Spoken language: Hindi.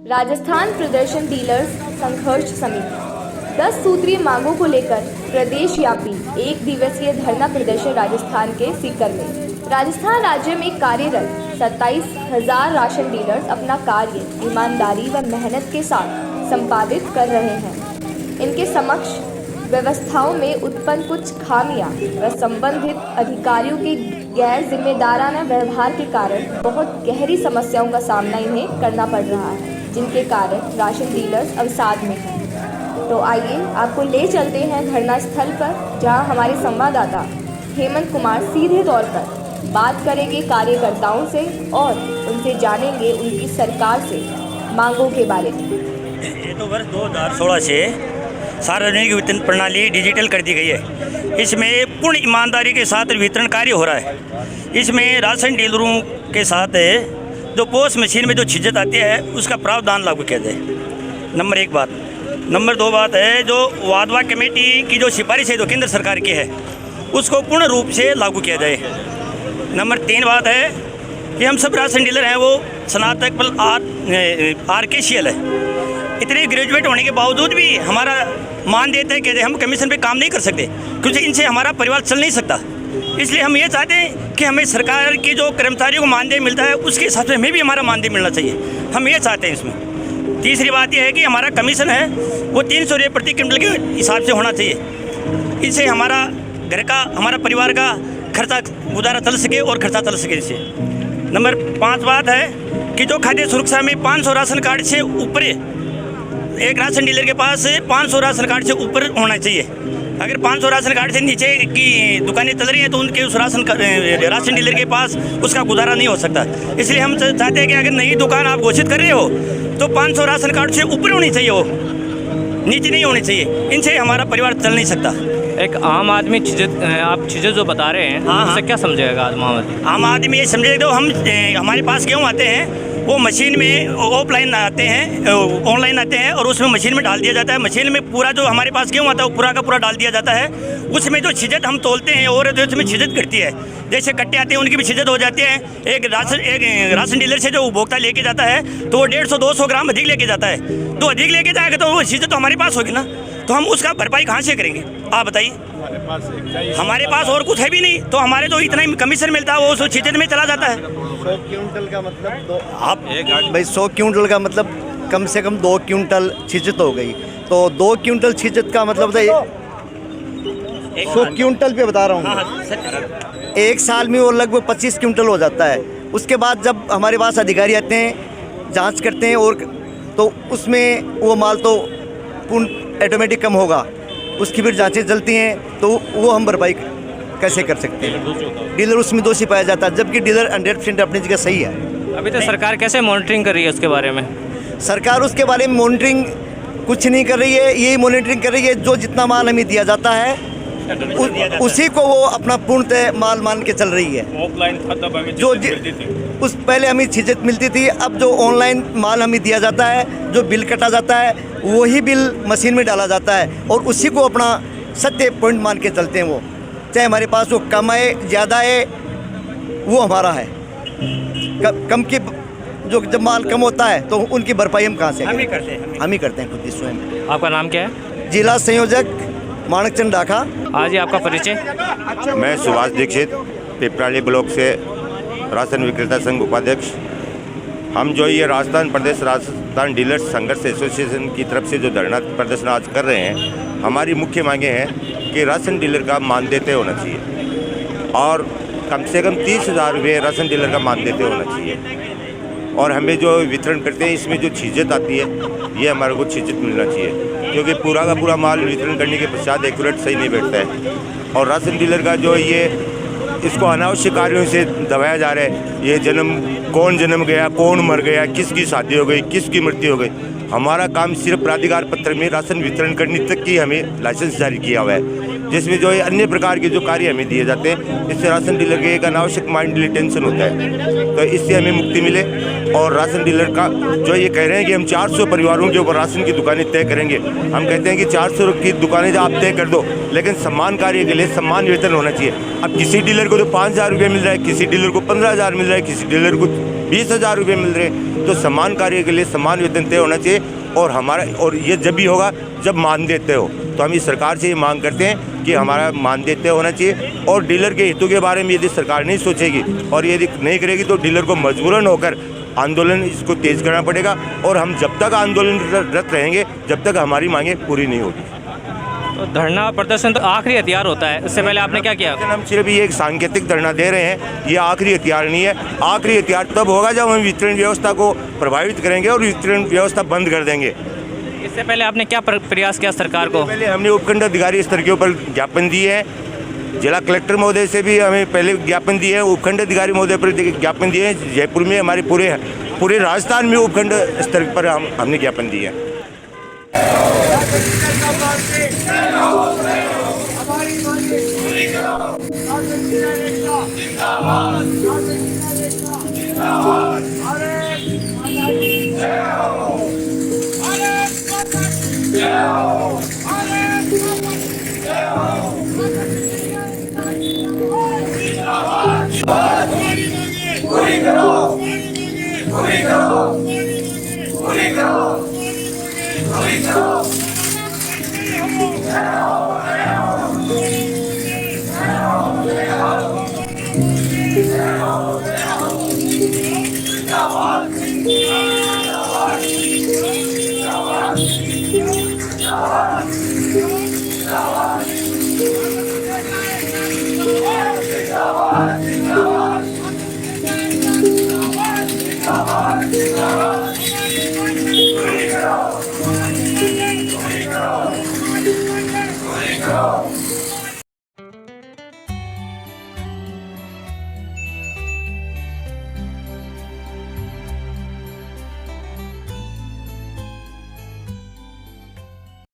राजस्थान प्रदर्शन डीलर्स संघर्ष समिति 10 सूत्रीय मांगों को लेकर प्रदेश व्यापी एक दिवसीय धरना प्रदर्शन राजस्थान के सीकर में। राजस्थान राज्य में कार्यरत 27,000 राशन डीलर्स अपना कार्य ईमानदारी व मेहनत के साथ संपादित कर रहे हैं। इनके समक्ष व्यवस्थाओं में उत्पन्न कुछ खामियां व संबंधित अधिकारियों के गैर जिम्मेदाराना व्यवहार के कारण बहुत गहरी समस्याओं का सामना इन्हें करना पड़ रहा है, जिनके कारण राशन डीलर्स अवसाद में हैं। तो आइए आपको ले चलते हैं धरना स्थल पर, जहां हमारे संवाददाता हेमंत कुमार सीधे तौर पर बात करेंगे कार्यकर्ताओं से और उनसे जानेंगे उनकी सरकार से मांगों के बारे में। ये तो वर्ष 2016 से सार्वजनिक वितरण प्रणाली डिजिटल कर दी गई है। इसमें पूर्ण ईमानदारी के साथ वितरण कार्य हो रहा है। इसमें राशन डीलरों के साथ जो पोस्ट मशीन में जो छिजत आती है उसका प्रावधान लागू किया जाए, नंबर 1 बात। नंबर 2 बात है, जो वादवा कमेटी की जो सिफारिश है जो केंद्र सरकार की है उसको पूर्ण रूप से लागू किया जाए। नंबर 3 बात है कि हम सब राशन डीलर हैं वो स्नातक RKCL है। इतने ग्रेजुएट होने के बावजूद भी हमारा मान देते हैं कि हम कमीशन पे काम नहीं कर सकते, क्योंकि इनसे हमारा परिवार चल नहीं सकता। इसलिए हम ये चाहते हैं कि हमें सरकार के जो कर्मचारियों को मानदेय मिलता है उसके हिसाब से हमें भी हमारा मानदेय मिलना चाहिए। हम ये चाहते हैं। इसमें तीसरी बात यह है कि हमारा कमीशन है वो 300 रुपये प्रति क्विंटल के हिसाब से होना चाहिए। इससे हमारा घर का, हमारा परिवार का खर्चा गुजारा चल सके और खर्चा चल सके। इससे नंबर 5 बात है कि जो खाद्य सुरक्षा में 500 राशन कार्ड से ऊपर, एक राशन डीलर के पास 500 राशन कार्ड से ऊपर होना चाहिए। अगर 500 राशन कार्ड से नीचे की दुकानें चल रही हैं तो उनके उस राशन डीलर के पास उसका गुजारा नहीं हो सकता। इसलिए हम चाहते हैं कि अगर नई दुकान आप घोषित कर रहे हो तो 500 राशन कार्ड से ऊपर होनी चाहिए, वो नीचे नहीं होनी चाहिए। इनसे हमारा परिवार चल नहीं सकता। एक आम आदमी आप चीज़ें जो बता रहे हैं उससे क्या समझेगा आम आदमी? ये समझेगा तो हम हमारे पास गेहूँ आते हैं वो मशीन में ऑफलाइन आते हैं, ऑनलाइन आते हैं और उसमें मशीन में डाल दिया जाता है। मशीन में पूरा जो हमारे पास गेहूँ आता है वो पूरा का पूरा डाल दिया जाता है। उसमें जो छिजत हम तोलते हैं और जो उसमें छिजत गिरती है, जैसे कट्टे आते हैं उनकी भी छिजत हो जाती है। एक राशन डीलर से जो उपभोक्ता लेके जाता है तो वो 150-200 ग्राम अधिक लेके जाता है। तो अधिक लेके जाएगा तो वो छिजत तो हमारे पास होगी ना, तो हम उसका भरपाई कहाँ से करेंगे आप बताइए? हमारे पास और कुछ है भी नहीं, तो हमारे जो इतना ही कमीशन मिलता है वो उस छिजत में चला जाता है। 100 क्विंटल का मतलब तो आप भाई 100 क्विंटल का मतलब कम से कम 2 क्विंटल छिजत हो गई, तो 2 क्विंटल छिजत का मतलब 100 क्विंटल पे बता रहा हूँ। एक साल में वो लगभग 25 क्विंटल हो जाता है। उसके बाद जब हमारे पास अधिकारी आते हैं, जांच करते हैं और तो उसमें वो माल तो पूर्ण ऑटोमेटिक कम होगा, उसकी फिर जांचें चलती हैं, तो वो हम भरपाई कैसे कर सकते हैं? डीलर उसमें दोषी पाया जाता है, जबकि डीलर 100% अपनी जगह सही है। अभी तो सरकार कैसे मॉनिटरिंग कर रही है उसके बारे में? सरकार उसके बारे में मॉनिटरिंग कुछ नहीं कर रही है, यही मॉनिटरिंग कर रही है जो जितना माल हमें दिया जाता है उसी को वो अपना पूर्णतः माल मान के चल रही है। ऑफलाइन जो उस पहले हमें छिजत मिलती थी, अब जो ऑनलाइन माल हमें दिया जाता है, जो बिल कटा जाता है वही बिल मशीन में डाला जाता है और उसी को अपना सत्य पॉइंट मान के चलते हैं। वो चाहे हमारे पास वो कम आए ज़्यादा है वो हमारा है। कम की जो जब माल कम होता है तो उनकी भरपाई हम कहाँ से हम ही करते हैं खुद ही स्वयं। आपका नाम क्या है? जिला संयोजक माणकचंद डाका। आज ही आपका परिचय? मैं सुभाष दीक्षित, पिपराली ब्लॉक से राशन विक्रेता संघ उपाध्यक्ष। हम जो ये राजस्थान प्रदेश राजस्थान डीलर्स संघर्ष एसोसिएशन की तरफ से जो धरना प्रदर्शन आज कर रहे हैं, हमारी मुख्य मांगें हैं कि राशन डीलर का मानदेय तय होना चाहिए और कम से कम 30,000 रुपये राशन डीलर का मानदेय तय होना चाहिए। और हमें जो वितरण करते हैं इसमें जो छिजत आती है ये हमारे को छिजत मिलना चाहिए, क्योंकि पूरा का पूरा माल वितरण करने के पश्चात एक्यूरेट सही नहीं बैठता है। और राशन डीलर का जो ये इसको अनावश्यक कार्यों से दबाया जा रहा है, ये कौन जन्म गया, कौन मर गया, किसकी शादी हो गई, किसकी मृत्यु हो गई। हमारा काम सिर्फ प्राधिकार पत्र में राशन वितरण करने तक की हमें लाइसेंस जारी किया हुआ है, जिसमें जो अन्य प्रकार के जो कार्य हमें दिए जाते हैं इससे राशन डीलर के एक अनावश्यक माइंडली टेंशन होता है। तो इससे हमें मुक्ति मिले और राशन डीलर का जो ये कह रहे हैं कि हम 400 परिवारों के ऊपर राशन की दुकानें तय करेंगे, हम कहते हैं कि 400 की दुकानें आप तय कर दो, लेकिन सम्मान कार्य के लिए सम्मान वेतन होना चाहिए। अब किसी डीलर को तो 5,000 रुपये मिल रहा है, किसी डीलर को 15,000 मिल रहा है, किसी डीलर को 20,000 रुपये मिल रहे हैं। तो समान कार्य के लिए समान वेतन तय होना चाहिए और ये जब भी होगा जब मानदेय तय हो। तो हम इस सरकार से ये मांग करते हैं कि हमारा मानदेय तय होना चाहिए और डीलर के हितों के बारे में यदि सरकार नहीं सोचेगी और यदि नहीं करेगी तो डीलर को मजबूरन होकर आंदोलन इसको तेज करना पड़ेगा और हम जब तक आंदोलनरत रहेंगे जब तक हमारी मांगें पूरी नहीं होगी। तो धरना प्रदर्शन तो आखिरी हथियार होता है, इससे पहले आपने क्या किया? हम सिर्फ ये एक सांकेतिक धरना दे रहे हैं, ये आखिरी हथियार नहीं है। आखिरी हथियार तब होगा जब हम वितरण व्यवस्था को प्रभावित करेंगे और वितरण व्यवस्था बंद कर देंगे। इससे पहले आपने क्या प्रयास किया सरकार को? पहले हमने उपखंड अधिकारी स्तर के ऊपर ज्ञापन दिए हैं, जिला कलेक्टर महोदय से भी हमें पहले ज्ञापन दिए हैं, उपखंड अधिकारी महोदय पर ज्ञापन दिए हैं, जयपुर में हमारे पूरे राजस्थान में उपखंड स्तर पर हमने ज्ञापन दिए हैं। पूरी करो